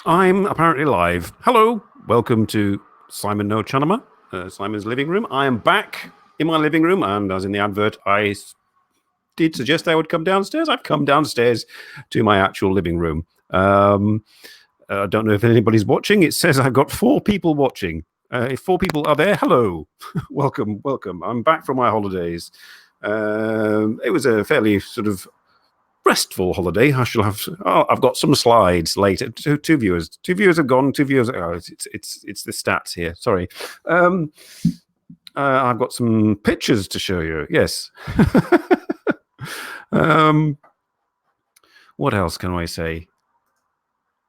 I'm apparently live. Hello, welcome to Simon no茶の間, Simon's living room. I am back in my living room, and as in the advert, I did suggest I would come downstairs. I've come downstairs to my actual living room. I don't know if anybody's watching. It says I've got 4 people watching. If 4 people are there, hello, welcome. I'm back from my holidays. It was a fairly sort of restful holiday. I've got some slides later. Two viewers have gone. 2 viewers. Oh, it's the stats here. Sorry. I've got some pictures to show you. Yes. What else can I say?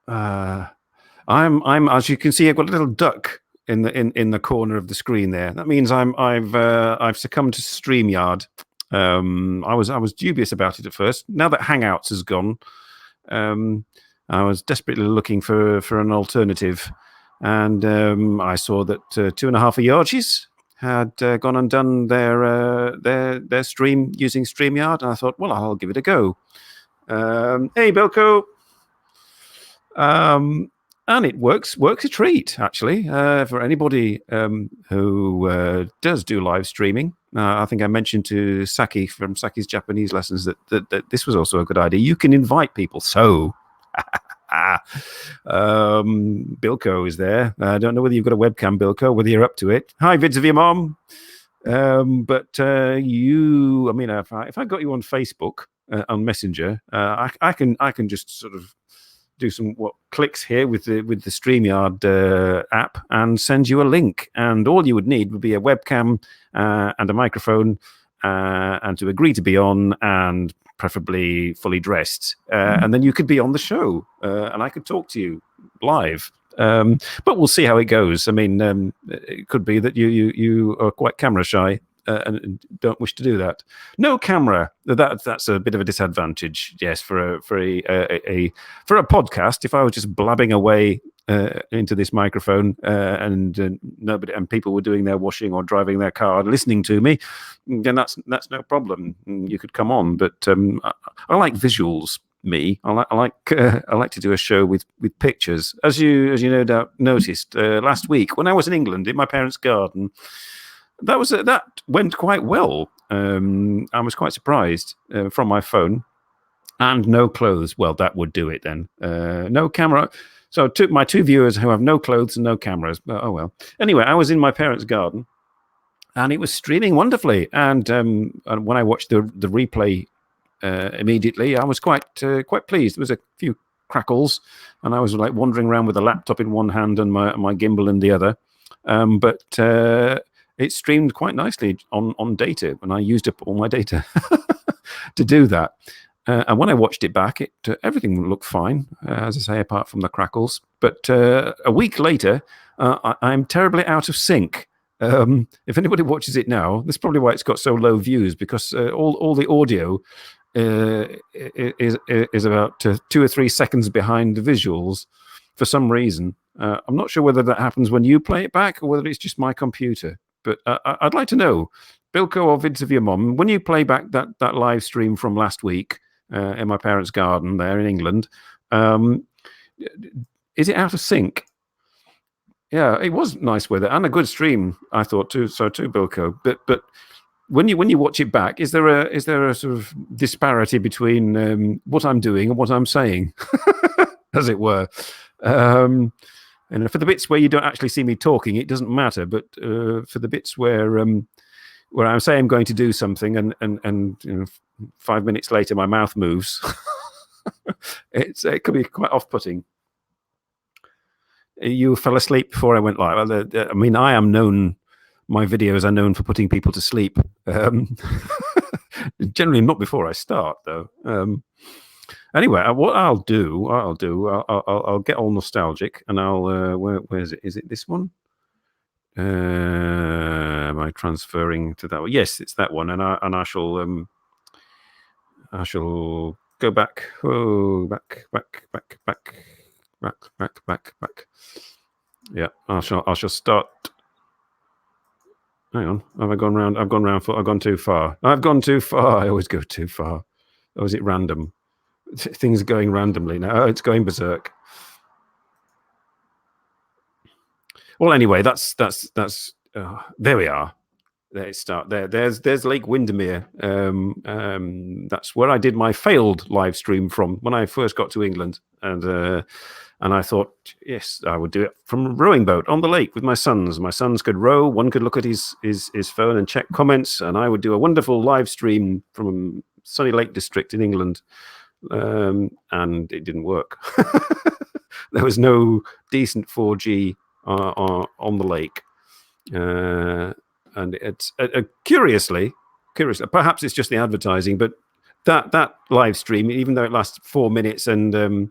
I'm as you can see, I've got a little duck in the corner of the screen there. That means I've succumbed to StreamYard. I was dubious about it at first. Now that Hangouts has gone, I was desperately looking for an alternative, and I saw that 2.5 Yards had gone and done their stream using StreamYard, and I thought, well, I'll give it a go. Hey, Bilko. And it works a treat, actually, for anybody who does do live streaming. I think I mentioned to Saki from Saki's Japanese lessons that this was also a good idea. You can invite people. So, Bilko is there. I don't know whether you've got a webcam, Bilko, whether you're up to it. Hi, vids of your mom. But you, I mean, if I got you on Facebook, on Messenger, I can just sort of do some clicks here with the StreamYard app and send you a link, and all you would need would be a webcam and a microphone and to agree to be on, and preferably fully dressed, and then you could be on the show and I could talk to you live. But we'll see how it goes. I mean, it could be that you are quite camera shy and don't wish to do that. No camera. That's a bit of a disadvantage. Yes, for a podcast. If I was just blabbing away into this microphone and nobody and people were doing their washing or driving their car, listening to me, then that's no problem. You could come on. But I like visuals. I like to do a show with pictures, as you no doubt noticed last week when I was in England in my parents' garden. That went quite well. I was quite surprised from my phone, and no clothes. Well, that would do it then. No camera. So my 2 viewers who have no clothes and no cameras. Oh well. Anyway, I was in my parents' garden, and it was streaming wonderfully. And when I watched the replay immediately, I was quite pleased. There was a few crackles, and I was like wandering around with a laptop in one hand and my gimbal in the other. But it streamed quite nicely on data, and I used up all my data to do that. And when I watched it back, everything looked fine, as I say, apart from the crackles. But a week later, I'm terribly out of sync. If anybody watches it now, that's probably why it's got so low views, because all the audio is about 2 or 3 seconds behind the visuals for some reason. I'm not sure whether that happens when you play it back or whether it's just my computer. But I'd like to know, Bilko or Vids of your mom, when you play back that live stream from last week in my parents' garden there in England, is it out of sync? Yeah, it was nice weather and a good stream, I thought too. So too, Bilko. But when you watch it back, is there a sort of disparity between what I'm doing and what I'm saying, as it were? And for the bits where you don't actually see me talking, it doesn't matter. But for the bits where I say I'm going to do something, and 5 minutes later my mouth moves, it could be quite off-putting. You fell asleep before I went live. I mean, my videos are known for putting people to sleep. Generally not before I start, though. Anyway, what I'll get all nostalgic, and I'll where is it? Is it this one? Am I transferring to that one? Yes, it's that one, and I shall go back. Oh, back. Yeah, I shall start. Hang on, have I gone round? I've gone too far. I've gone too far. I always go too far. Or is it random? Things are going randomly now. Oh, it's going berserk. Well, anyway, that's there we are. There's Lake Windermere. That's where I did my failed live stream from when I first got to England, and I thought, yes, I would do it from a rowing boat on the lake with my sons. My sons could row. One could look at his phone and check comments, and I would do a wonderful live stream from sunny Lake District in England. And it didn't work. There was no decent 4G on the lake. And it's curiously, perhaps it's just the advertising, but that live stream, even though it lasts 4 minutes and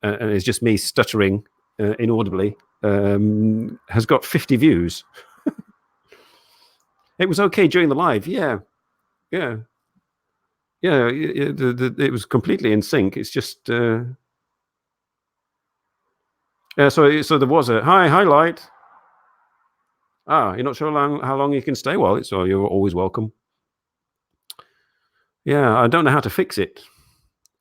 it's just me stuttering inaudibly, has got 50 views. It was okay during the live, yeah. It was completely in sync. It's just so there was a hi Light. You're not sure how long you can stay? Well, you're always welcome. Yeah, I don't know how to fix it.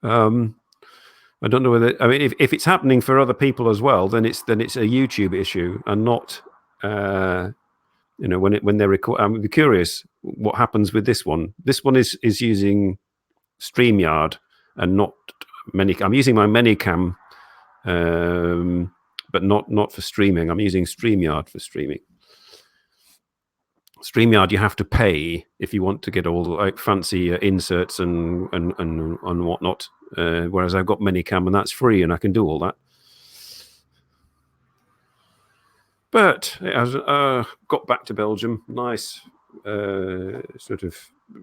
I don't know whether, I mean, if it's happening for other people as well, then it's a YouTube issue and not, when they record. I'm curious what happens with this one. This one is using StreamYard and not Manycam. I'm using my Manycam, but not for streaming. I'm using StreamYard for streaming. StreamYard, you have to pay if you want to get all the fancy inserts and whatnot. Whereas I've got Manycam and that's free, and I can do all that. But it has got back to Belgium. Nice sort of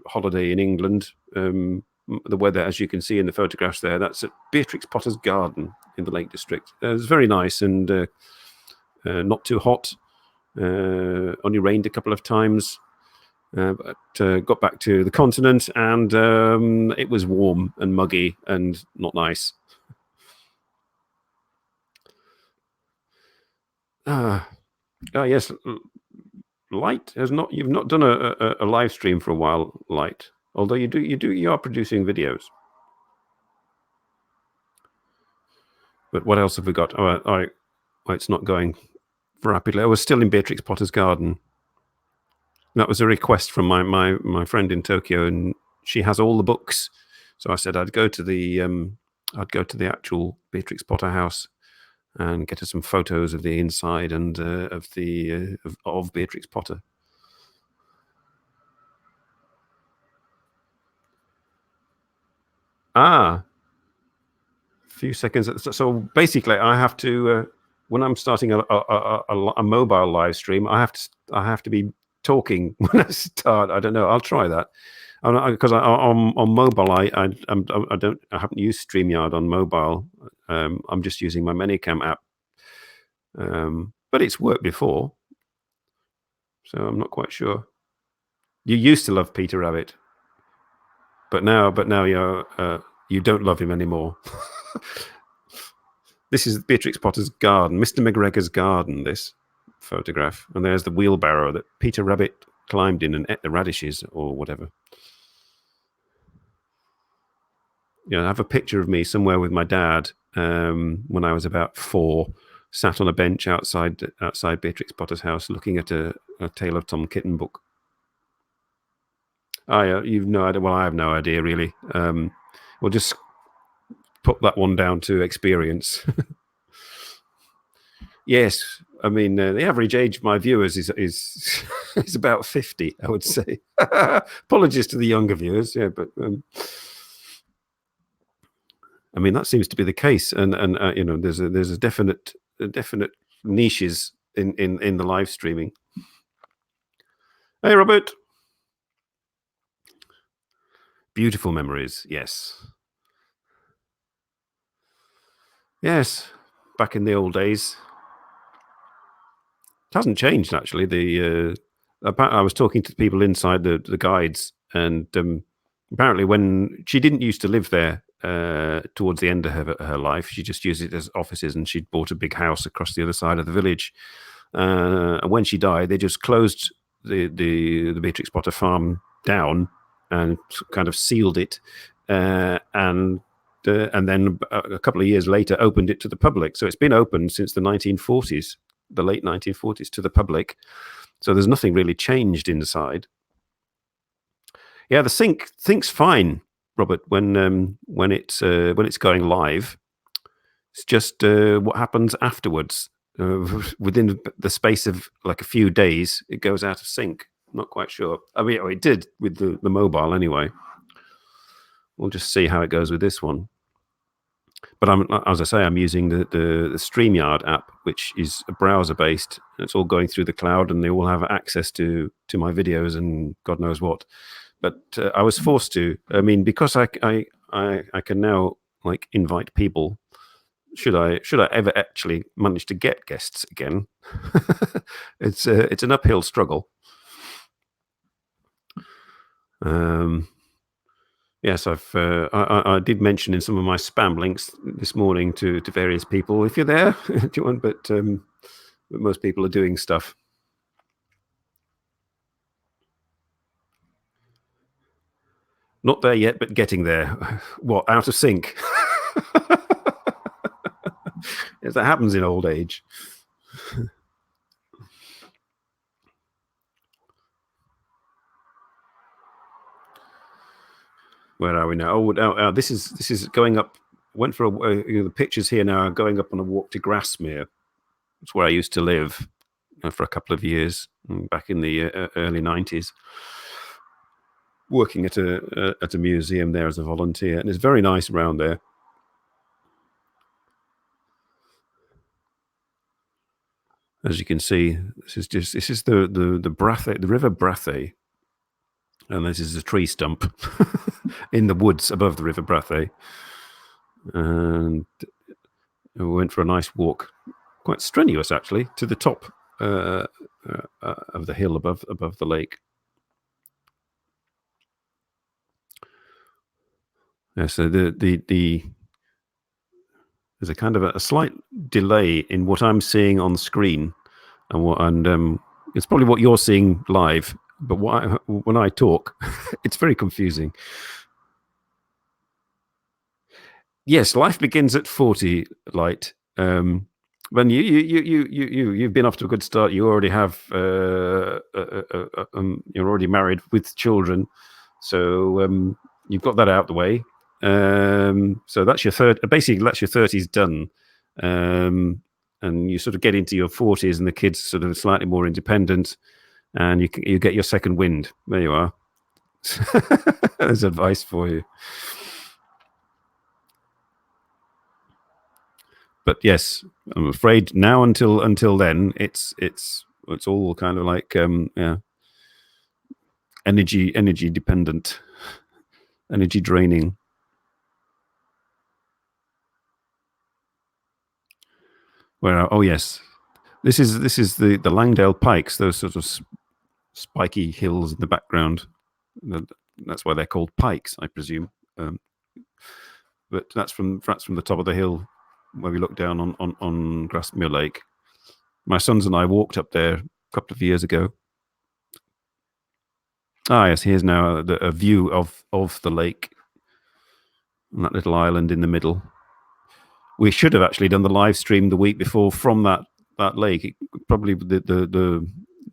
holiday in England. The weather, as you can see in the photographs there, that's at Beatrix Potter's garden in the Lake District. It's very nice and not too hot. Only rained a couple of times, but got back to the continent, and it was warm and muggy and not nice. Yes, Light has not. You've not done a live stream for a while, Light. Although you are producing videos. But what else have we got? It's not going rapidly. I was still in Beatrix Potter's garden. That was a request from my friend in Tokyo, and she has all the books. So I said I'd go to the actual Beatrix Potter house and get her some photos of the inside and of Beatrix Potter. A few seconds. So basically, I have to when I'm starting a mobile live stream, I have to be talking when I start. I don't know. I'll try that because on mobile I haven't used StreamYard on mobile. I'm just using my Manycam app, but it's worked before, so I'm not quite sure. You used to love Peter Rabbit, but now you don't love him anymore. This is Beatrix Potter's garden, Mr. McGregor's garden, this photograph. And there's the wheelbarrow that Peter Rabbit climbed in and ate the radishes or whatever. I have a picture of me somewhere with my dad when I was about 4, sat on a bench outside Beatrix Potter's house looking at a Tale of Tom Kitten book. You've no idea. Well, I have no idea, really. We'll just put that one down to experience. Yes, I mean the average age of my viewers is about 50, I would say. Apologies to the younger viewers, yeah, but I mean that seems to be the case, and there's a definite niches in the live streaming. Hey, Robert. Beautiful memories, yes. Yes, back in the old days. It hasn't changed, actually. I was talking to people inside the guides, and apparently when she didn't used to live there towards the end of her life, she just used it as offices, and she'd bought a big house across the other side of the village. And when she died, they just closed the Beatrix Potter farm down and kind of sealed it, and then a couple of years later opened it to the public. So it's been open since the 1940s. the late 1940s to the public. So there's nothing really changed inside. Yeah, the sync's fine, Robert, when it's going live. It's just what happens afterwards. Within the space of like a few days, it goes out of sync. Not quite sure. I mean, it did with the mobile anyway. We'll just see how it goes with this one. But as I say, I'm using the StreamYard app, which is a browser-based. It's all going through the cloud, and they all have access to my videos and God knows what. But I was forced to. I mean, because I can now like invite people. Should I ever actually manage to get guests again? It's an uphill struggle. Yes, I did mention in some of my spam links this morning to various people. If you're there, do you want? But most people are doing stuff. Not there yet, but getting there. What, out of sync? Yes, that happens in old age. Where are we now? Oh, this is going up. Went for the pictures here now are going up on a walk to Grasmere. It's where I used to live for a couple of years back in the early 90s. Working at a museum there as a volunteer, and it's very nice around there. As you can see, this is the Brathay, the River Brathay, and this is a tree stump in the woods above the River Brathay. And we went for a nice walk, quite strenuous actually, to the top of the hill above the lake. Yeah, so there's a kind of a slight delay in what I'm seeing on the screen, and it's probably what you're seeing live. But when I talk, it's very confusing. Yes, life begins at 40, Light. When you've been off to a good start. You already have you're already married with children, so you've got that out the way. So that's your basically that's your 30s done, and you sort of get into your 40s, and the kids sort of slightly more independent, and you get your second wind. There you are. There's advice for you. But yes, I'm afraid now until then, it's all kind of like energy dependent, energy draining. Where oh yes, this is the Langdale Pikes, those sort of spiky hills in the background. That's why they're called pikes, I presume. But that's from the top of the hill where we look down on Grasmere Lake. My sons and I walked up there a couple of years ago. Ah, yes, here's now a view of the lake and that little island in the middle. We should have actually done the live stream the week before from that lake. Probably the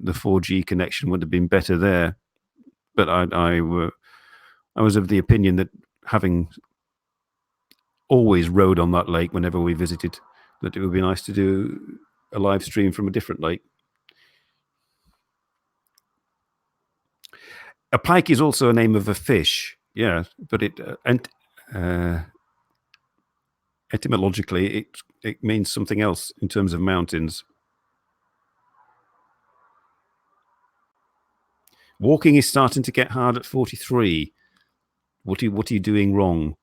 4G connection would have been better there. But I was of the opinion that having always rode on that lake whenever we visited, that it would be nice to do a live stream from a different lake. A pike is also a name of a fish, yeah, but etymologically it means something else in terms of mountains. Walking is starting to get hard at 43. What are you doing wrong?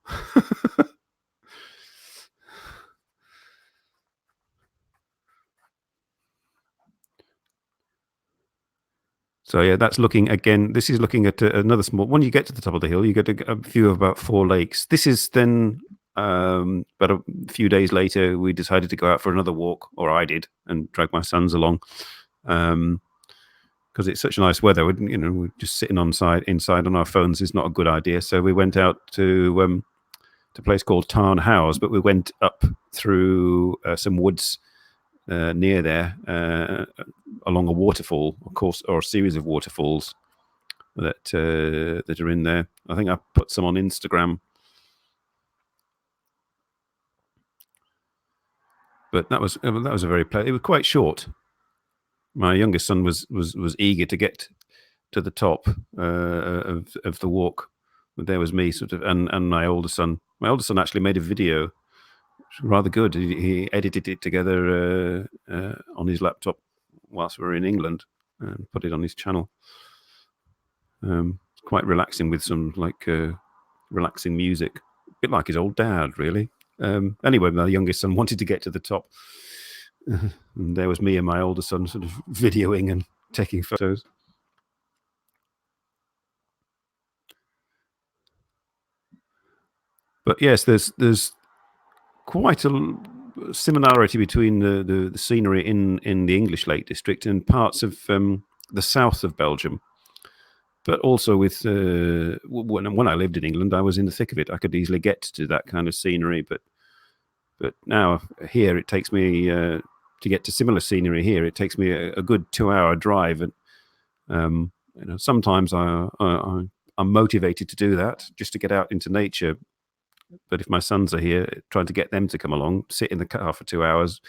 So yeah, that's looking again. This is looking at another small. When you get to the top of the hill, you get a view of about 4 lakes. This is then. But a few days later, we decided to go out for another walk, or I did, and drag my sons along, because it's such nice weather. We're just sitting inside on our phones is not a good idea. So we went out to a place called Tarn House, but we went up through some woods near there, along a waterfall, of course, or a series of waterfalls that are in there. I think I put some on Instagram. But that was a very it was quite short. My youngest son was eager to get to the top of the walk. But there was me, sort of, and my older son. My older son actually made a video, rather good. He edited it together on his laptop whilst we were in England and put it on his channel. Quite relaxing, with some relaxing music, a bit like his old dad, really. Anyway, my youngest son wanted to get to the top, and there was me and my older son sort of videoing and taking photos. But yes, there's quite a similarity between the scenery in the English Lake District and parts of the south of Belgium. But also with when I lived in England, I was in the thick of it. I could easily get to that kind of scenery, but now here it takes me to get to similar scenery here. It takes me a good 2-hour drive, and sometimes I'm motivated to do that just to get out into nature. But if my sons are here, trying to get them to come along, sit in the car for 2 hours,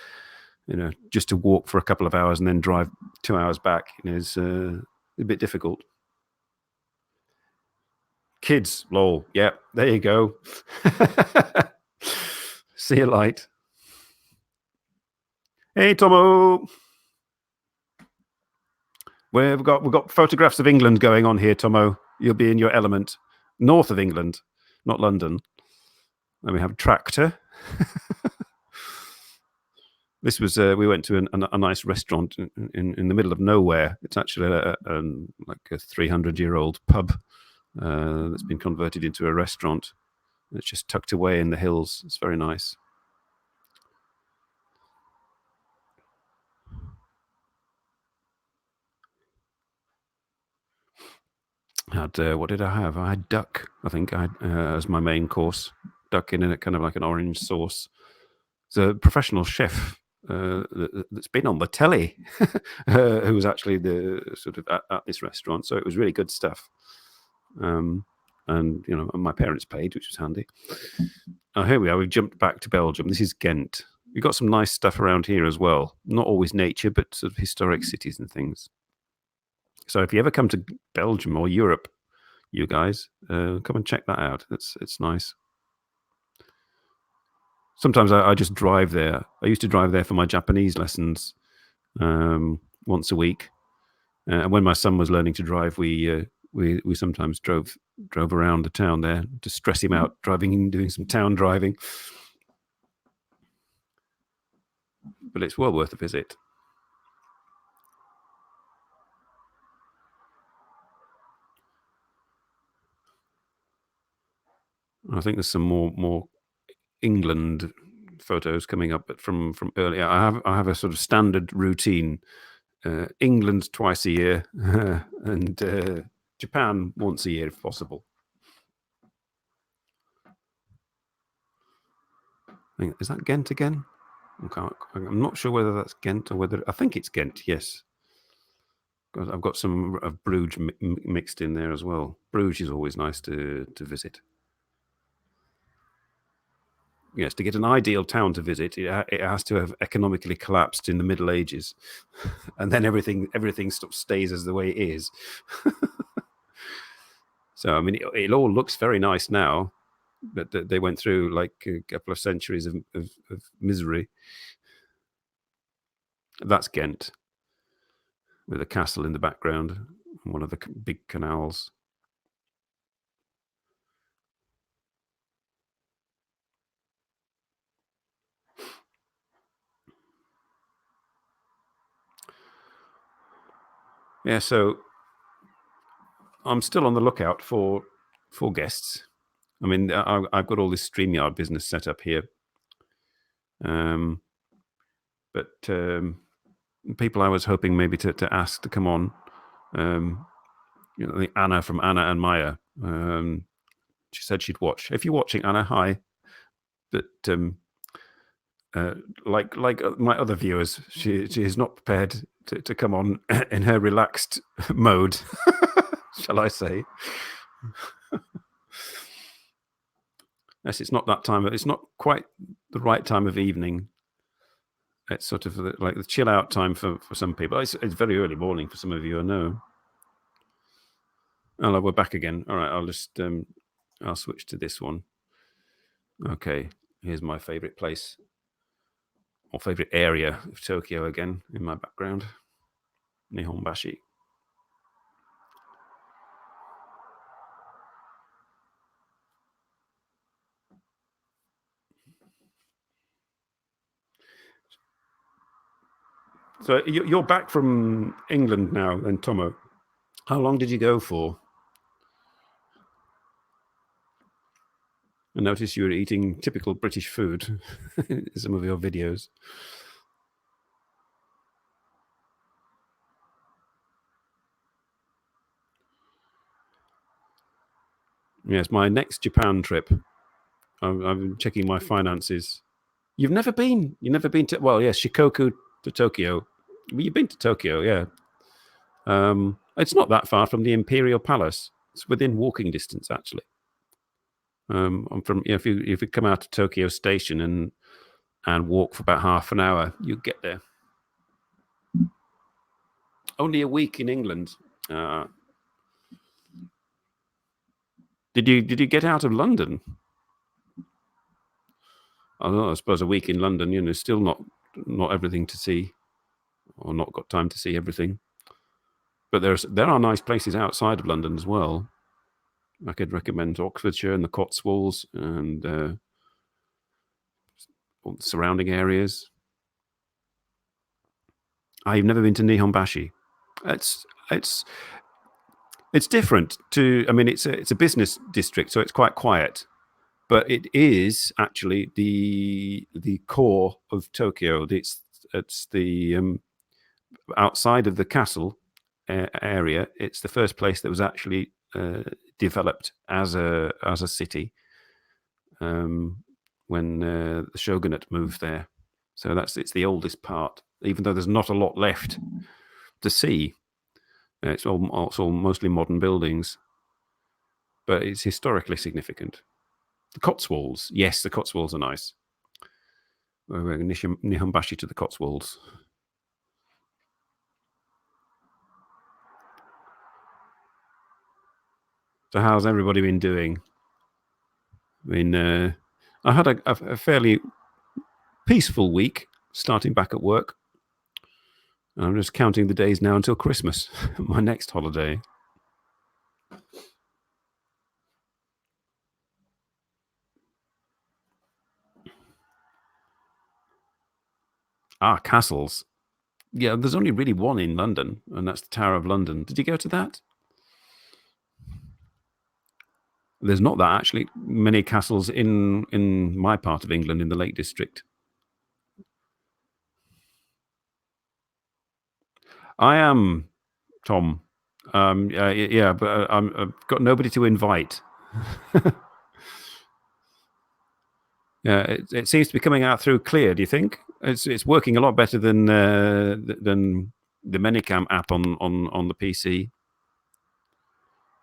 just to walk for a couple of hours and then drive 2 hours back, is a bit difficult. Kids, lol. Yeah, there you go. See you light. Hey, Tomo. We've got photographs of England going on here, Tomo. You'll be in your element. North of England, not London. And we have a tractor. This was we went to a nice restaurant in the middle of nowhere. It's actually like a 300-year-old pub that's been converted into a restaurant. It's just tucked away in the hills. It's very nice. What did I have? I had duck. I think I had as my main course. Duck in a kind of like an orange sauce. It's a professional chef that's been on the telly, who was actually the sort of at this restaurant. So it was really good stuff. And my parents paid, which was handy. Oh, here we are. We've jumped back to Belgium. This is Ghent. We've got some nice stuff around here as well. Not always nature, but sort of historic cities and things. So if you ever come to Belgium or Europe, you guys, come and check that out. It's nice. Sometimes I just drive there. I used to drive there for my Japanese lessons once a week. And when my son was learning to drive, we sometimes drove around the town there to stress him out, doing some town driving. But it's well worth a visit. I think there's some more England photos coming up, but from earlier. I have a sort of standard routine: England twice a year, and Japan once a year if possible. Is that Ghent again? I'm not sure whether that's Ghent or whether I think it's Ghent. Yes, I've got some of Bruges mixed in there as well. Bruges is always nice to visit. Yes, to get an ideal town to visit, it has to have economically collapsed in the Middle Ages, and then everything sort of stays as the way it is. So I mean, it all looks very nice now, but they went through like a couple of centuries of misery. That's Ghent, with a castle in the background, and one of the big canals. Yeah, so I'm still on the lookout for guests. I mean, I've got all this StreamYard business set up here, but people I was hoping maybe to ask to come on, Anna from Anna and Maya. She said she'd watch. If you're watching, Anna, hi. But like my other viewers, she is not prepared to come on in her relaxed mode, shall I say? Yes, it's not that time. It's not quite the right time of evening. It's sort of like the chill out time for some people. It's very early morning for some of you, I know. Oh, we're back again. All right, I'll just I'll switch to this one. Okay, here's my favorite place or favorite area of Tokyo again in my background, Nihonbashi. So you're back from England now, then, Tomo. How long did you go for? I noticed you were eating typical British food in some of your videos. Yes, my next Japan trip. I'm checking my finances. You've never been? You've never been to? Well, yes, Shikoku to Tokyo. Well, you've been to Tokyo, yeah. It's not that far from the Imperial Palace. It's within walking distance, actually. I'm from. If you come out of Tokyo Station and walk for about half an hour, you get there. Only a week in England. Did you get out of London? I suppose a week in London, still not everything to see, or not got time to see everything. But there are nice places outside of London as well. I could recommend Oxfordshire and the Cotswolds and all the surrounding areas. I've never been to Nihonbashi. It's different to. I mean, it's a business district, so it's quite quiet. But it is actually the core of Tokyo. It's the outside of the castle area. It's the first place that was actually developed as a city when the shogunate moved there. So it's the oldest part, even though there's not a lot left to see. It's all mostly modern buildings, but it's historically significant. The Cotswolds, yes, the Cotswolds are nice. We're going Nihonbashi to the Cotswolds. So how's everybody been doing? I mean, I had a fairly peaceful week starting back at work. I'm just counting the days now until Christmas, my next holiday. Ah, castles. Yeah, there's only really one in London, and that's the Tower of London. Did you go to that? There's not that actually many castles in my part of England, in the Lake District. I am Tom. Yeah, but I've got nobody to invite. Yeah, it seems to be coming out through Clear. Do you think it's working a lot better than the Minicam app on the PC?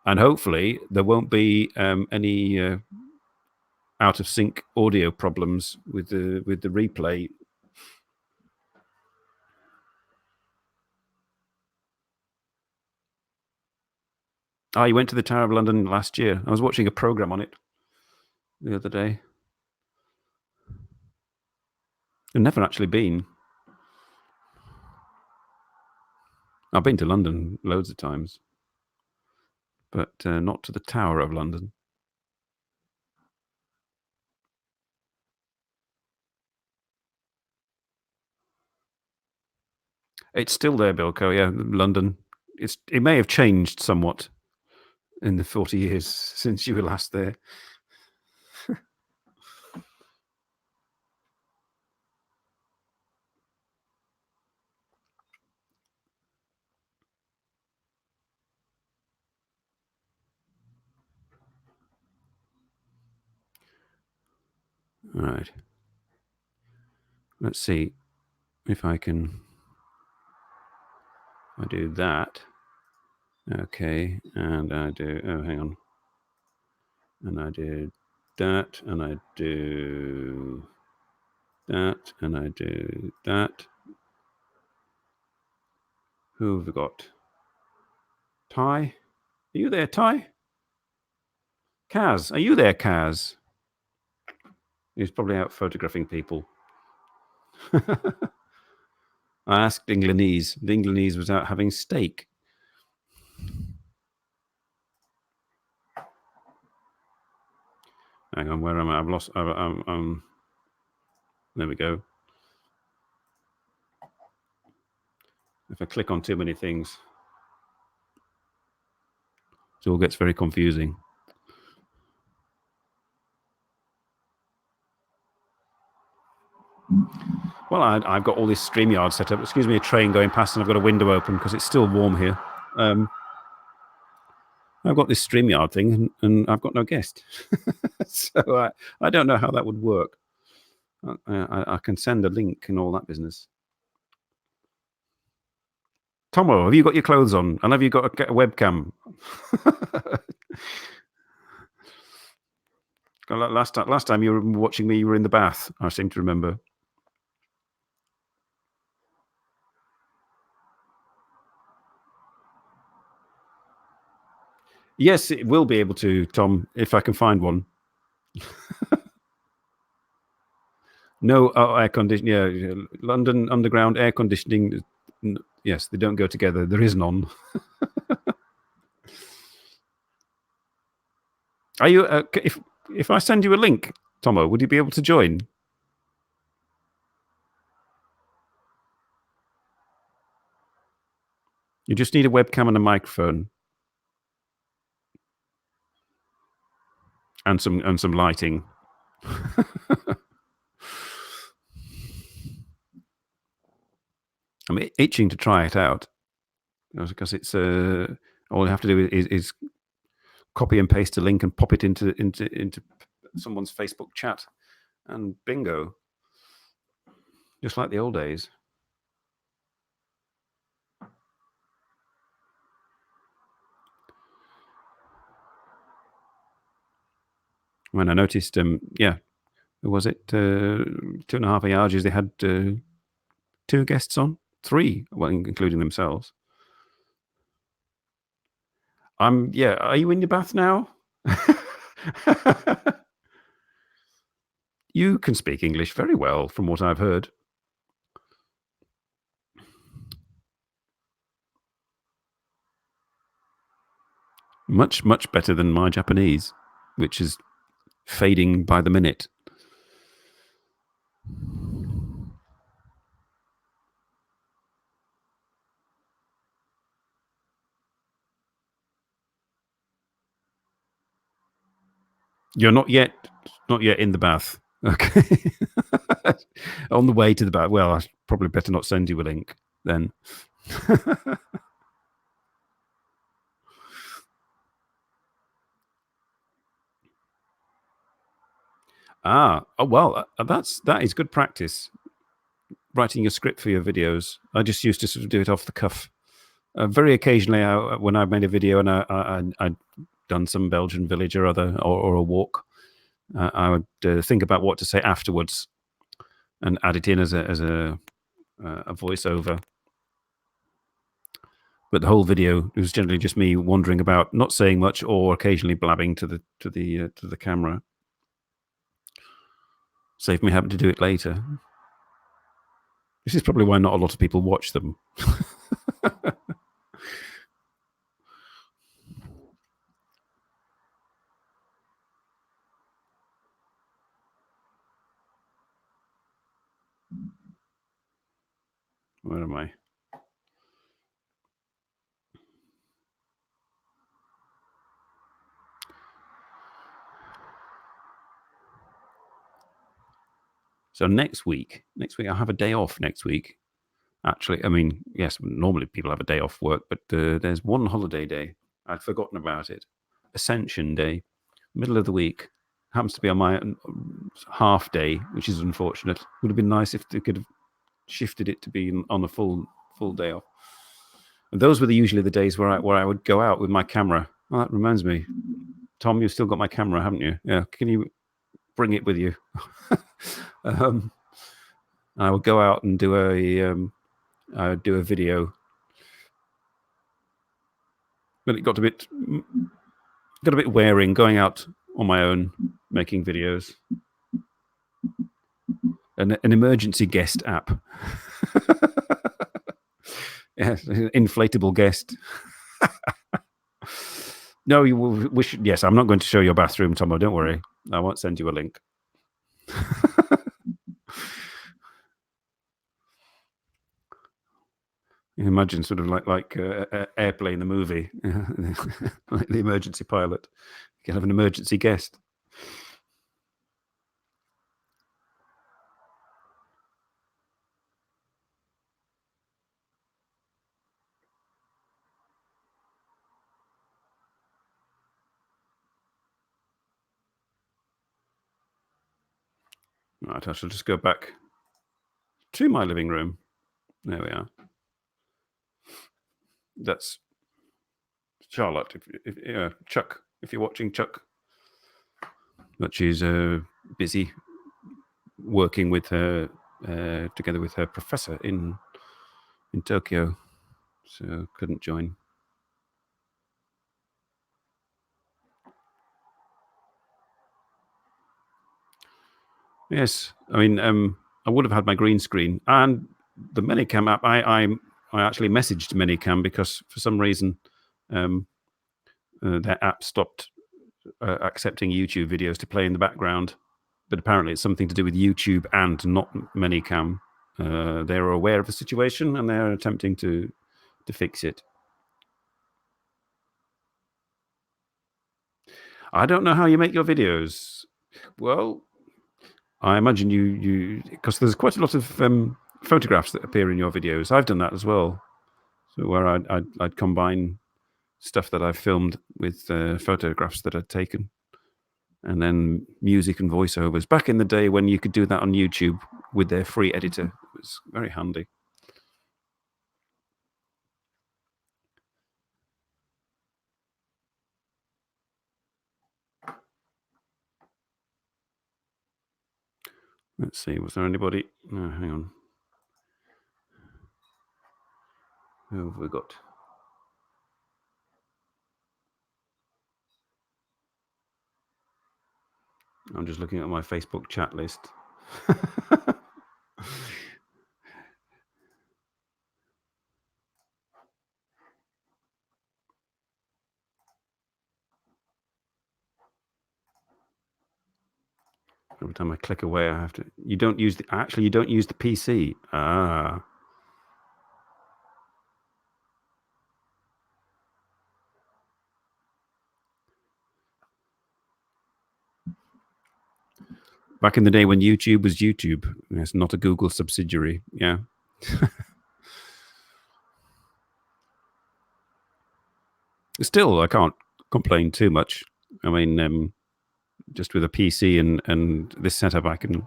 And hopefully there won't be any out of sync audio problems with the replay. You went to the Tower of London last year. I was watching a program on it the other day. I've never actually been. I've been to London loads of times, but not to the Tower of London. It's still there, Bilko. Yeah, London. It may have changed somewhat in the 40 years since you were last there. All right. Let's see if I can. I do that. Okay, and I do. Oh, hang on. And I do that, and I do that, and I do that. Who have we got? Ty? Are you there, Ty? Kaz? Are you there, Kaz? He's probably out photographing people. I asked Englandese. The Englandese was out having steak. Hang on, where am I? I've lost. There we go. If I click on too many things, it all gets very confusing. Well, I've got all this StreamYard set up. Excuse me, a train going past, and I've got a window open because it's still warm here. I've got this StreamYard thing, and I've got no guest. So I don't know how that would work. I can send a link and all that business. Tomo, have you got your clothes on? And have you got a webcam? Last time you were watching me, you were in the bath, I seem to remember. Yes, it will be able to, Tom, if I can find one. No air conditioning. Yeah, London Underground air conditioning. Yes, they don't go together. There is none. Are you? If I send you a link, Tomo, would you be able to join? You just need a webcam and a microphone, and some lighting. I'm itching to try it out because it's all you have to do is copy and paste a link and pop it into someone's Facebook chat, and bingo, just like the old days. When I noticed, was it 2.5 hours? They had 2 guests on, 3, well, including themselves. Yeah. Are you in your bath now? You can speak English very well, from what I've heard. Much, much better than my Japanese, which is fading by the minute. You're not yet in the bath. Okay. On the way to the bath. Well, I probably better not send you a link then. That is good practice. Writing a script for your videos. I just used to sort of do it off the cuff. Very occasionally, when I made a video and I'd done some Belgian village or other, or a walk, I would think about what to say afterwards and add it in as a voiceover. But the whole video was generally just me wandering about, not saying much, or occasionally blabbing to the camera. Save me having to do it later. This is probably why not a lot of people watch them. Where am I? So next week I have a day off next week. Actually, I mean, yes, normally people have a day off work, but there's one holiday day. I'd forgotten about it. Ascension Day, middle of the week. happens to be on my half day, which is unfortunate. Would have been nice if they could have shifted it to be on a full day off. And those were usually the days where I would go out with my camera. Oh, that reminds me, Tom, you've still got my camera, haven't you? Yeah. Can you bring it with you? I would go out and do a video, but it got a bit wearing going out on my own making videos. An emergency guest app. Yes, inflatable guest. No, we should. Yes, I'm not going to show your bathroom, Tomo. Don't worry. I won't send you a link. You can imagine sort of like Airplane, the movie, like the emergency pilot. You can have an emergency guest. Right, I shall just go back to my living room. There we are. That's Charlotte. If Chuck, if you're watching, Chuck, but she's busy working with her together with her professor in Tokyo, so couldn't join. Yes, I mean, I would have had my green screen and the Minicam app. I actually messaged Minicam because for some reason their app stopped accepting YouTube videos to play in the background. But apparently, it's something to do with YouTube and not Minicam. They're aware of the situation and they're attempting to fix it. I don't know how you make your videos. Well, I imagine you because there's quite a lot of photographs that appear in your videos. I've done that as well. So where I'd combine stuff that I've filmed with photographs that I'd taken, and then music and voiceovers. Back in the day when you could do that on YouTube with their free editor, it was very handy. Let's see, was there anybody? No, hang on. Who have we got? I'm just looking at my Facebook chat list. Every time I click away, I have to. You don't use the PC. Ah. Back in the day when YouTube was YouTube, it's not a Google subsidiary. Yeah. Still, I can't complain too much. I mean, just with a PC and this setup, I can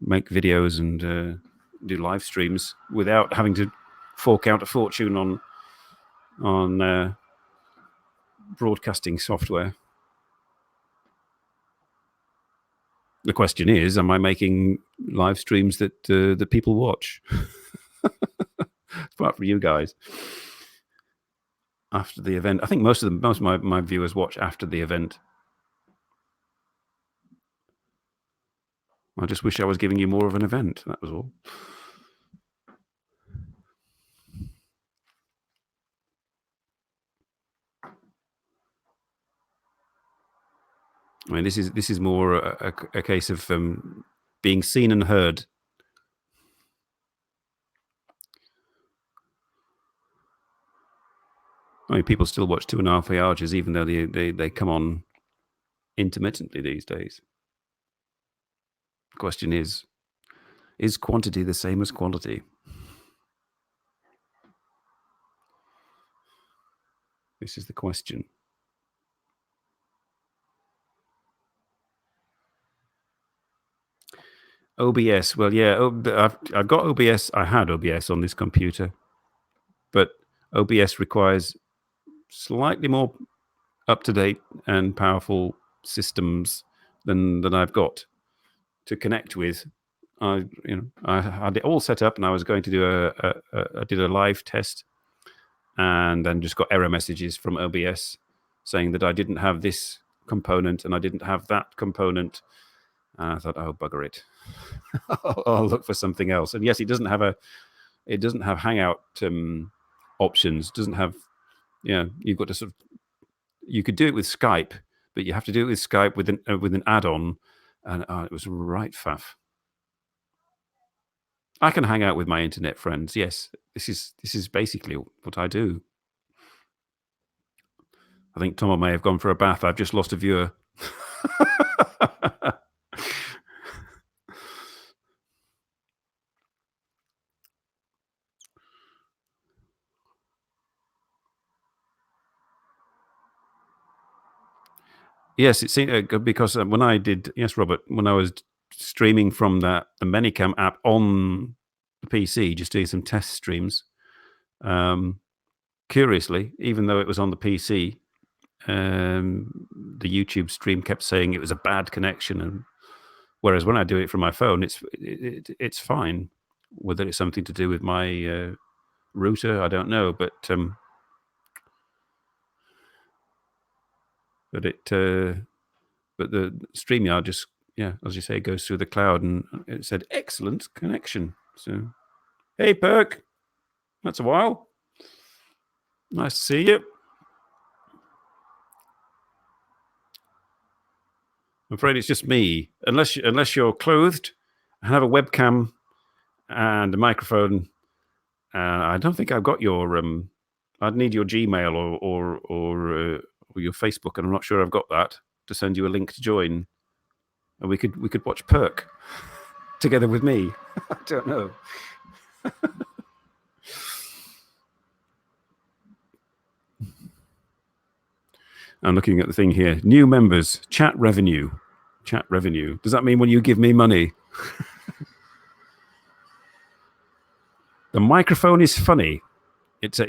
make videos and do live streams without having to fork out a fortune on broadcasting software. The question is, am I making live streams that people watch? Apart from you guys. After the event, I think most of my viewers watch after the event. I just wish I was giving you more of an event. That was all. I mean, this is more a case of being seen and heard. I mean, people still watch 2.5 Arches, even though they come on intermittently these days. The question is quantity the same as quality? This is the question. OBS. Well, yeah, I've got OBS. I had OBS on this computer, but OBS requires slightly more up-to-date and powerful systems than I've got to connect with. I had it all set up, and I was going to do I did a live test, and then just got error messages from OBS saying that I didn't have this component and I didn't have that component. And I thought, oh, bugger it. I'll look for something else. And yes, it doesn't have Hangout options. It doesn't have, you've got to you could do it with Skype, but you have to do it with Skype with an add-on, and it was right faff. I can hang out with my internet friends. Yes, this is basically what I do. I think Tom may have gone for a bath. I've just lost a viewer. Yes, it seemed because when I did, yes, Robert, when I was streaming from the Minicam app on the PC, just doing some test streams. Curiously, even though it was on the PC, the YouTube stream kept saying it was a bad connection, and whereas when I do it from my phone, it's fine. Whether it's something to do with my router, I don't know, but the StreamYard just, as you say, goes through the cloud, and it said excellent connection. So, hey, Perk, that's a while. Nice to see you. I'm afraid it's just me. Unless you're clothed and have a webcam and a microphone. I don't think I've got your. I'd need your Gmail or your Facebook, and I'm not sure I've got that to send you a link to join, and we could watch Perk together with me. I don't know. I'm looking at the thing here. New members, chat revenue. Chat revenue. Does that mean when you give me money? The microphone is funny. It's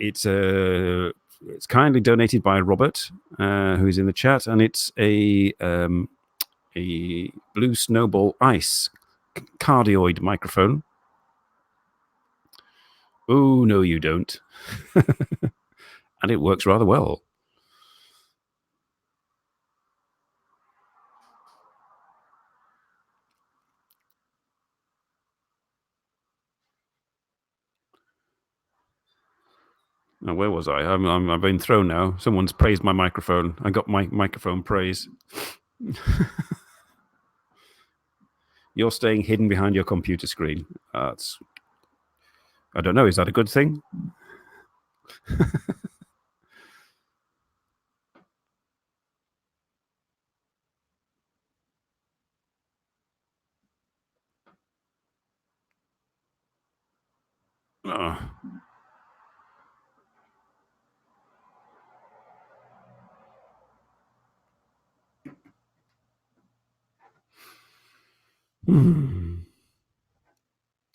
kindly donated by Robert, who's in the chat, and it's a Blue Snowball Ice cardioid microphone. Oh, no, you don't. And it works rather well. Now, where was I? I've been thrown now. Someone's praised my microphone. I got my microphone praise. You're staying hidden behind your computer screen. I don't know. Is that a good thing?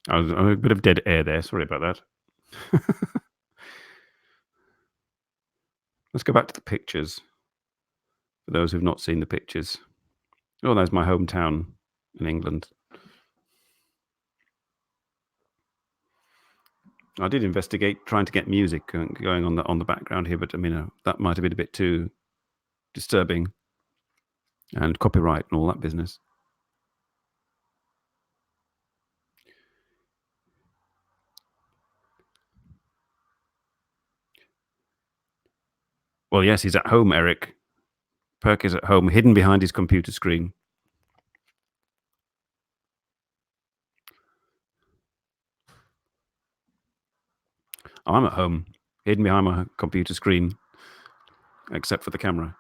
A bit of dead air there. Sorry about that. Let's go back to the pictures. For those who've not seen the pictures. Oh, there's my hometown in England. I did investigate trying to get music going on the background here, but I mean that might have been a bit too disturbing, and copyright and all that business. Well, yes, he's at home, Eric. Perk is at home, hidden behind his computer screen. I'm at home, hidden behind my computer screen, except for the camera.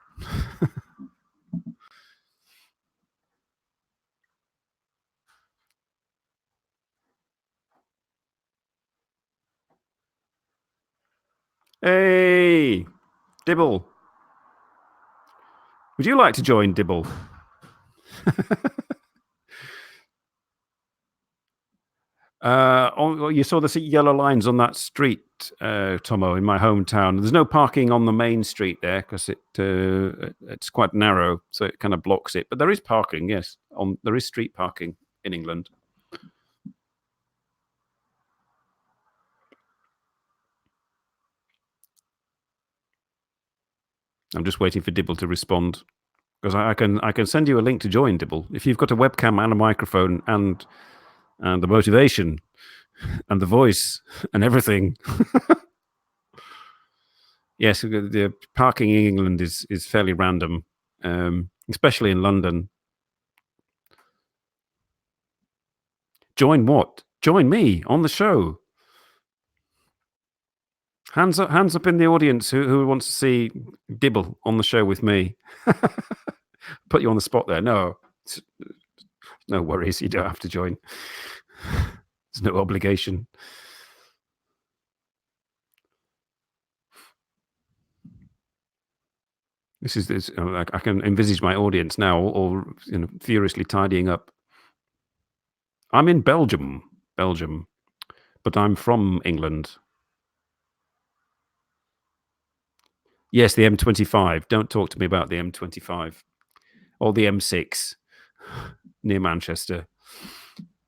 Hey, Dibble. Would you like to join Dibble? You saw the yellow lines on that street, Tomo, in my hometown. There's no parking on the main street there because it's quite narrow, so it kind of blocks it. But there is parking, yes. There is street parking in England. I'm just waiting for Dibble to respond because I can send you a link to join, Dibble, if you've got a webcam and a microphone and the motivation and the voice and everything. Yes, the parking in England is fairly random, especially in London. Join what? Join me on the show. Hands up in the audience who wants to see Dibble on the show with me. Put you on the spot there. No worries. You don't have to join. There's no obligation. This is I can envisage my audience now, all furiously tidying up. I'm in Belgium, but I'm from England. Yes, the M25. Don't talk to me about the M25 or the M6 near Manchester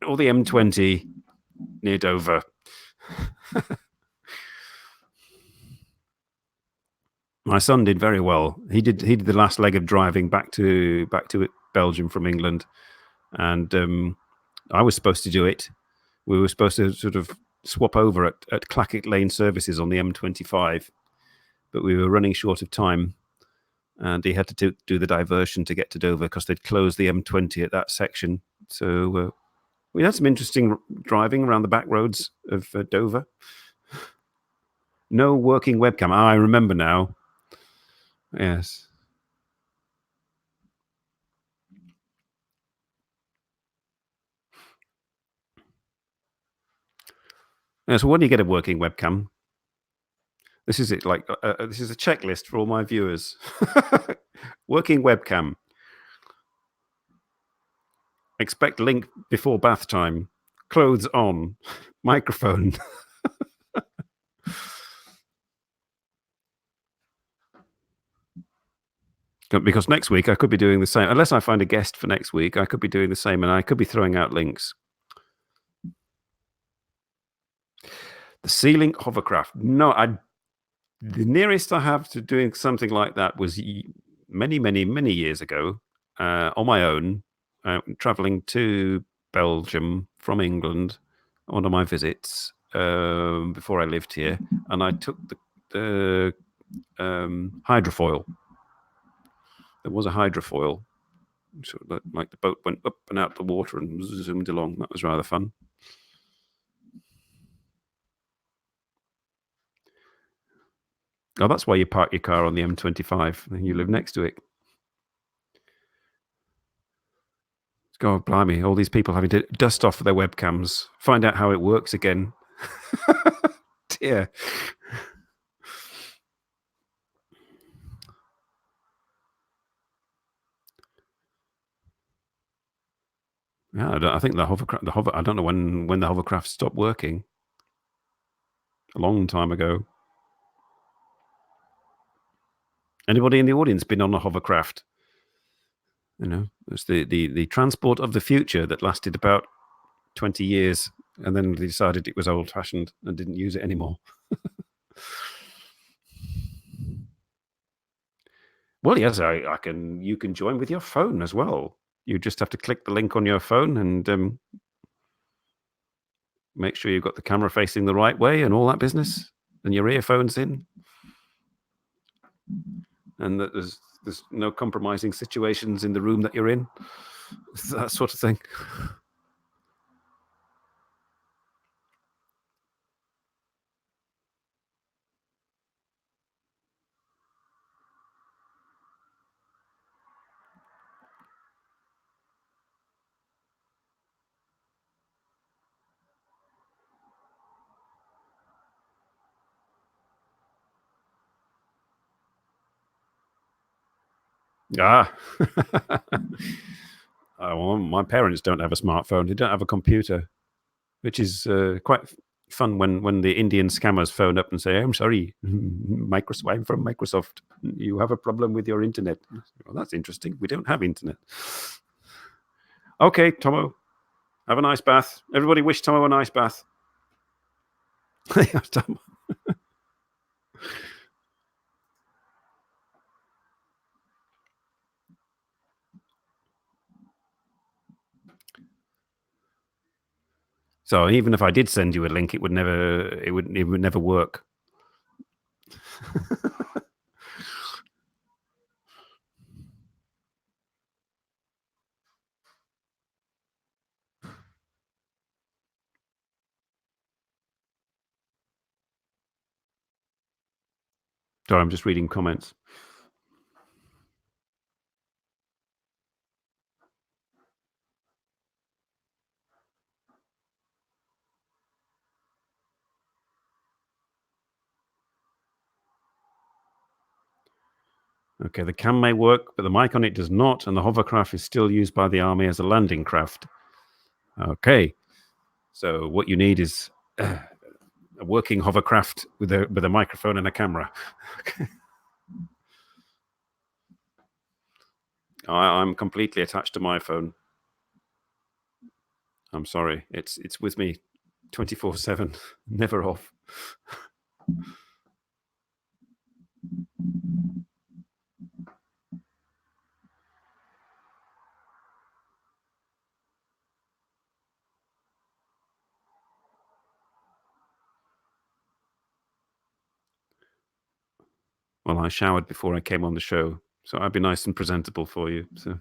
or the M20 near Dover. My son did very well. He did the last leg of driving back to Belgium from England, and I was supposed to do it. We were supposed to sort of swap over at Clackett Lane Services on the M25, but we were running short of time, and he had to do the diversion to get to Dover because they'd closed the M20 at that section. So we had some interesting driving around the back roads of Dover. No working webcam. I remember now. Yes. Yeah, so when you get a working webcam, this is it. Like this is a checklist for all my viewers. Working webcam. Expect link before bath time. Clothes on. Microphone. Because next week I could be doing the same. Unless I find a guest for next week, I could be doing the same, and I could be throwing out links. The ceiling hovercraft. No, the nearest I have to doing something like that was many years ago on my own, traveling to Belgium from England on one of my visits before I lived here, and I took the hydrofoil. There was a hydrofoil, so like the boat went up and out the water and zoomed along. That was rather fun. Oh, that's why you park your car on the M25 and you live next to it. God, blimey, all these people having to dust off their webcams, find out how it works again. Dear. Yeah, I think the hovercraft. I don't know when the hovercraft stopped working. A long time ago. Anybody in the audience been on a hovercraft? It's the transport of the future that lasted about 20 years, and then they decided it was old-fashioned and didn't use it anymore. Well, yes, you can join with your phone as well. You just have to click the link on your phone and make sure you've got the camera facing the right way and all that business, and your earphones in, and that there's no compromising situations in the room that you're in, that sort of thing. Well, my parents don't have a smartphone. They don't have a computer. which is quite fun when the Indian scammers phone up and say, "I'm sorry, Microsoft. I'm from Microsoft. You have a problem with your internet." Well, that's interesting. We don't have internet. Okay, Tomo, have a nice bath. Everybody wish Tomo a nice bath. Tomo. So even if I did send you a link, it would never work. Sorry, I'm just reading comments. Okay, the cam may work, but the mic on it does not, and the hovercraft is still used by the army as a landing craft. Okay, so what you need is a working hovercraft with a microphone and a camera. I'm completely attached to my phone. I'm sorry, it's with me 24/7, never off. Well, I showered before I came on the show, so I'd be nice and presentable for you. So.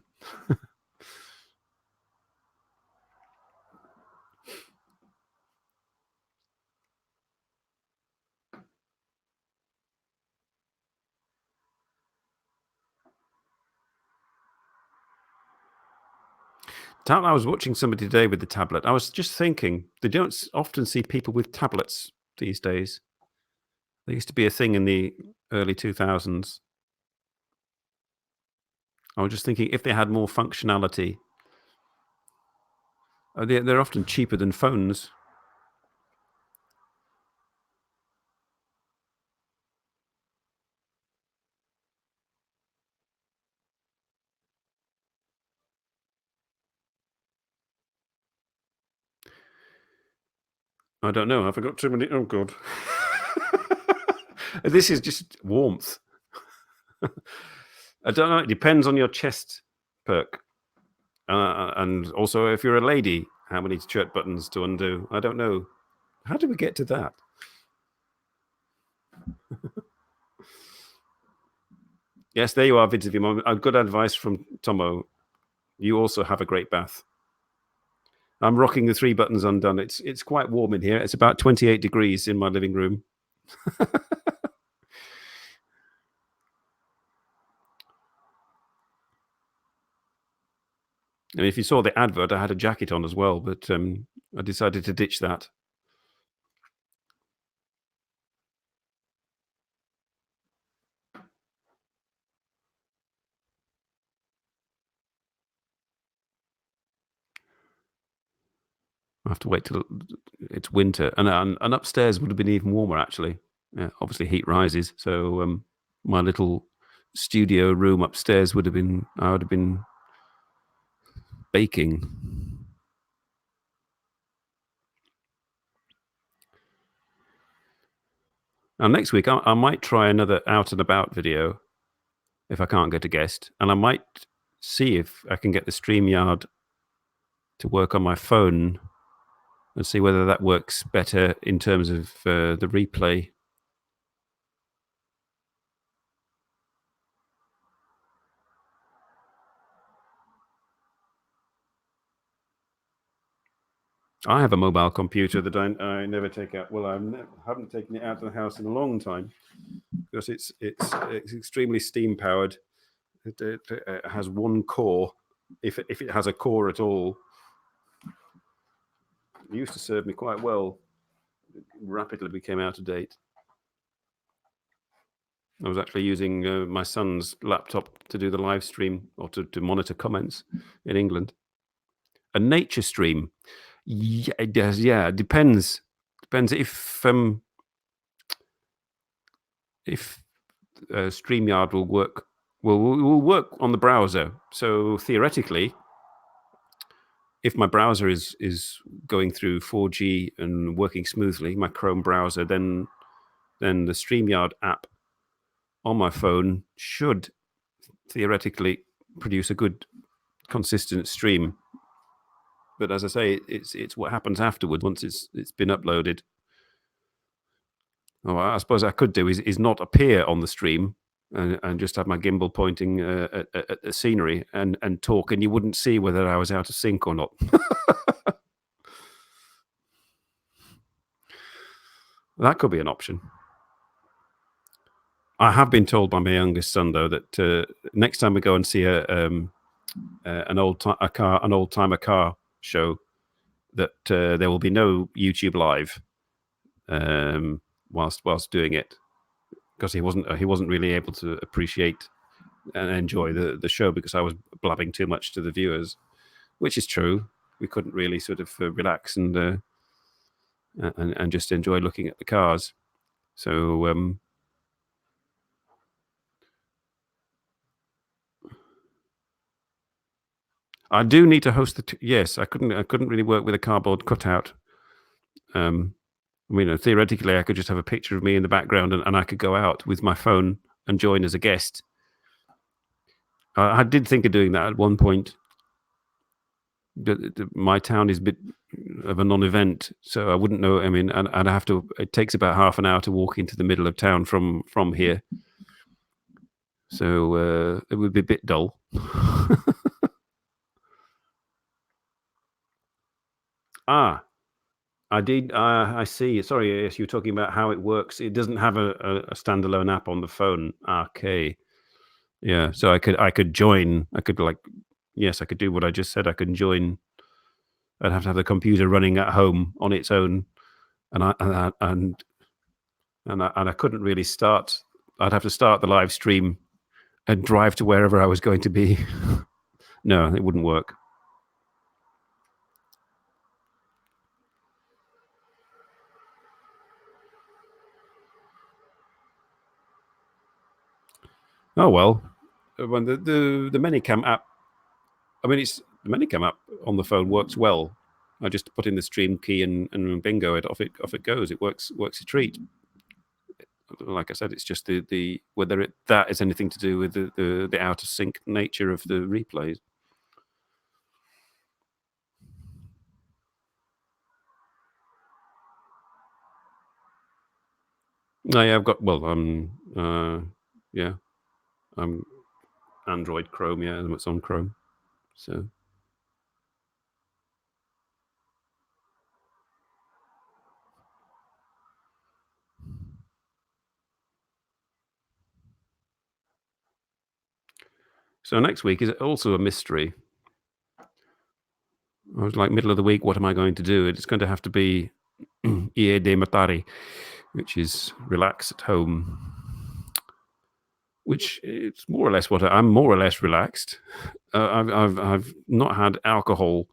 I was watching somebody today with the tablet. I was just thinking, they don't often see people with tablets these days. There used to be a thing in the early 2000s. I was just thinking if they had more functionality, they're often cheaper than phones. I don't know. Have I got too many? Oh, God. This is just warmth. I don't know. It depends on your chest perk. And also, if you're a lady, how many shirt buttons to undo? I don't know. How did we get to that? Yes, there you are, Vids of your mom. Good advice from Tomo. You also have a great bath. I'm rocking the 3 buttons undone. It's quite warm in here. It's about 28 degrees in my living room. And if you saw the advert, I had a jacket on as well, but I decided to ditch that. I have to wait till it's winter, and upstairs would have been even warmer actually. Yeah, obviously, heat rises, so my little studio room upstairs I would have been baking. Now, next week, I might try another out and about video if I can't get a guest, and I might see if I can get the StreamYard to work on my phone and see whether that works better in terms of the replay. I have a mobile computer that I never take out. Well, haven't taken it out of the house in a long time because it's extremely steam powered. It has one core, if it has a core at all. It used to serve me quite well. It rapidly became out of date. I was actually using my son's laptop to do the live stream or to monitor comments in England. A nature stream. Yeah, it does. Yeah, it depends. Depends if StreamYard will work. Will work on the browser. So theoretically, if my browser is going through 4G and working smoothly, my Chrome browser, then the StreamYard app on my phone should theoretically produce a good, consistent stream. But as I say, it's what happens afterwards once it's been uploaded. Oh, I suppose I could do is not appear on the stream and just have my gimbal pointing at the scenery and talk, and you wouldn't see whether I was out of sync or not. That could be an option. I have been told by my youngest son, though, that next time we go and see an old timer car show, that there will be no YouTube live whilst doing it, because he wasn't really able to appreciate and enjoy the show because I was blabbing too much to the viewers, which is true. We couldn't really sort of relax and just enjoy looking at the cars. So I do need to host yes. I couldn't really work with a cardboard cutout. I mean, theoretically, I could just have a picture of me in the background, and I could go out with my phone and join as a guest. I did think of doing that at one point. My town is a bit of a non-event, so I wouldn't know. I mean, and I have to. It takes about half an hour to walk into the middle of town from here, so it would be a bit dull. I did. I see. Sorry, yes, you were talking about how it works. It doesn't have a standalone app on the phone. Okay, yeah. So I could join. I could yes, I could do what I just said. I could join. I'd have to have the computer running at home on its own, and I couldn't really start. I'd have to start the live stream and drive to wherever I was going to be. No, it wouldn't work. Oh well. When the Minicam app, I mean, it's the Minicam app on the phone works well. I just put in the stream key and bingo, off it goes. It works a treat. Like I said, it's just the whether that is anything to do with the out of sync nature of the replays. No, yeah, I've got yeah, I'm Android Chrome. Yeah, it's on Chrome. So next week is also a mystery. I was like, middle of the week, what am I going to do? It's going to have to be Ie de Mattari, which is relax at home. Which it's more or less what I'm more or less relaxed. I've not had alcohol,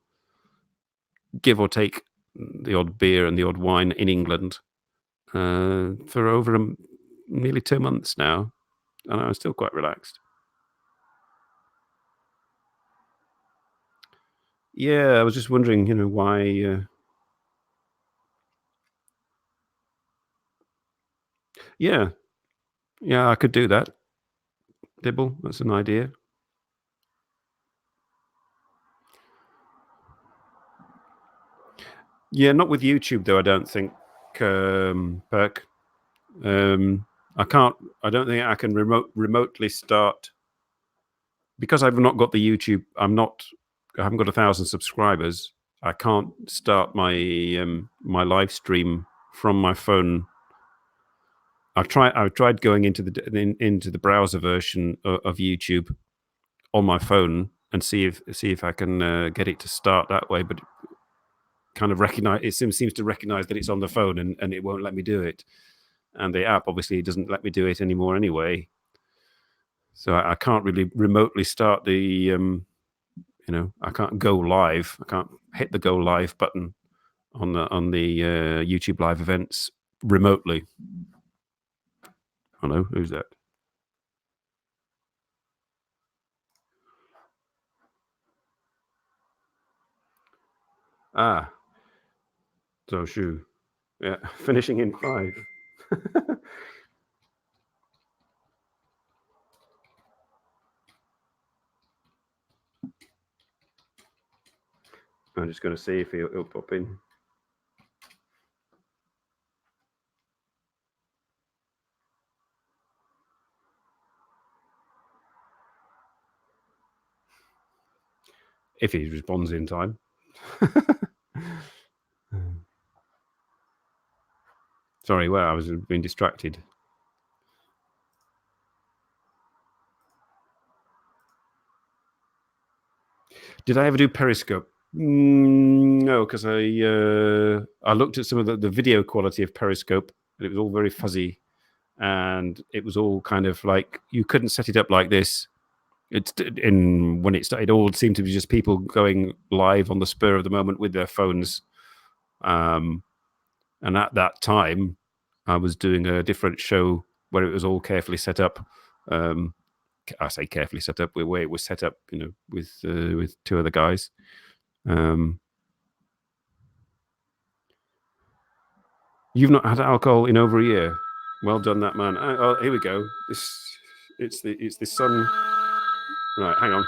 give or take the odd beer and the odd wine in England for over nearly 2 months now, and I'm still quite relaxed. Yeah, I was just wondering, why. Yeah, I could do that. Dibble, that's an idea. Yeah, not with YouTube though. I don't think, Perk. I can't. I don't think I can remotely start because I've not got the YouTube. I haven't got 1,000 subscribers. I can't start my my live stream from my phone. I've tried going into the browser version of YouTube on my phone and see if I can get it to start that way, but kind of seems to recognize that it's on the phone and it won't let me do it. And the app obviously doesn't let me do it anymore anyway. So I can't really remotely start the I can't go live. I can't hit the go live button on the YouTube live events remotely. Hello, who's that? So Shu, yeah, finishing in 5. I'm just going to see if he'll pop in. If he responds in time. Sorry, I was being distracted. Did I ever do Periscope? No, because I looked at some of the video quality of Periscope, and it was all very fuzzy, and it was all kind of like you couldn't set it up like this. When it started, it all seemed to be just people going live on the spur of the moment with their phones. And at that time, I was doing a different show where it was all carefully set up. I say carefully set up, where it was set up, with 2 other guys. You've not had alcohol in over a year. Well done, that man. Oh, here we go. It's the sun. Right, hang on.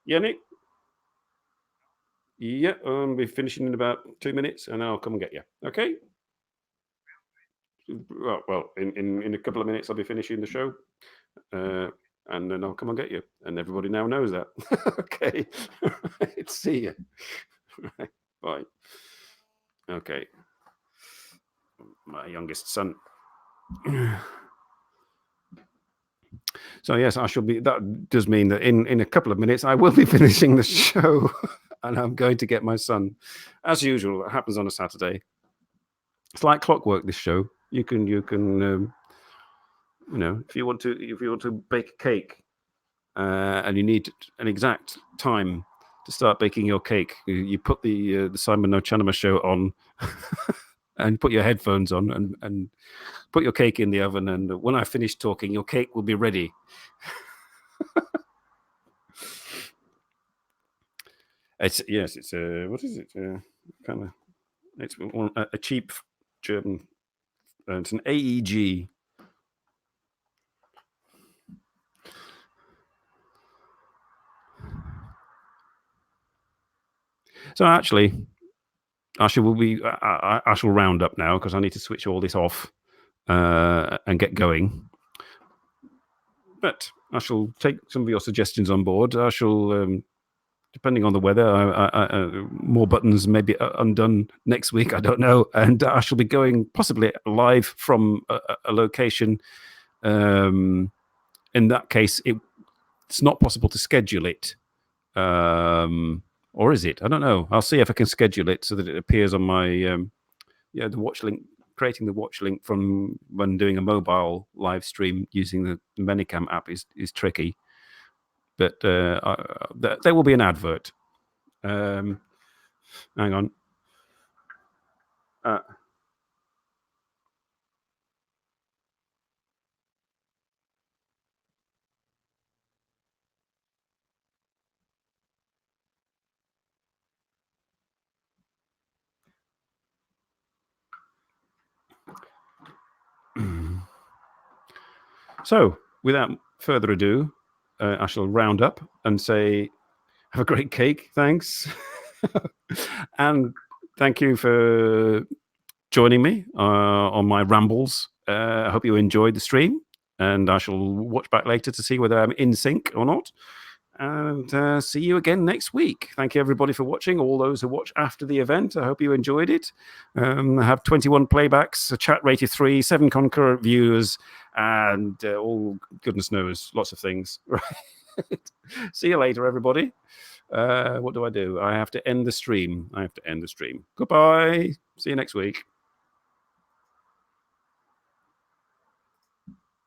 Yeah, Nick. Yeah, I'll be finishing in about 2 minutes, and I'll come and get you. Okay. Well, in a couple of minutes, I'll be finishing the show, and then I'll come and get you. And everybody now knows that. Okay. Right. See you. Right. Bye. Okay. My youngest son. So yes, I shall be. That does mean that in a couple of minutes I will be finishing the show, and I'm going to get my son, as usual. It happens on a Saturday. It's like clockwork. This show. You can if you want to bake a cake, and you need an exact time to start baking your cake, you put the Simon no茶の間 show on, and put your headphones on, and put your cake in the oven, and when I finish talking, your cake will be ready. It's what is it? Kind of, it's a cheap German. It's an AEG. So actually, I shall round up now because I need to switch all this off and get going. But I shall take some of your suggestions on board. I shall, depending on the weather, more buttons may be undone next week. I don't know. And I shall be going possibly live from a location. In that case, it's not possible to schedule it. Or is it? I don't know. I'll see if I can schedule it so that it appears on my the watch link. Creating the watch link from when doing a mobile live stream using the Manicam app is tricky. But there will be an advert. Hang on. So, without further ado, I shall round up and say, have a great cake. Thanks. And thank you for joining me on my rambles. I hope you enjoyed the stream, and I shall watch back later to see whether I'm in sync or not. And see you again next week. Thank you, everybody, for watching. All those who watch after the event, I hope you enjoyed it. I have 21 playbacks, a chat rated 3, 7 concurrent viewers, and all goodness knows, lots of things. Right. See you later, everybody. What do? I have to end the stream. Goodbye. See you next week.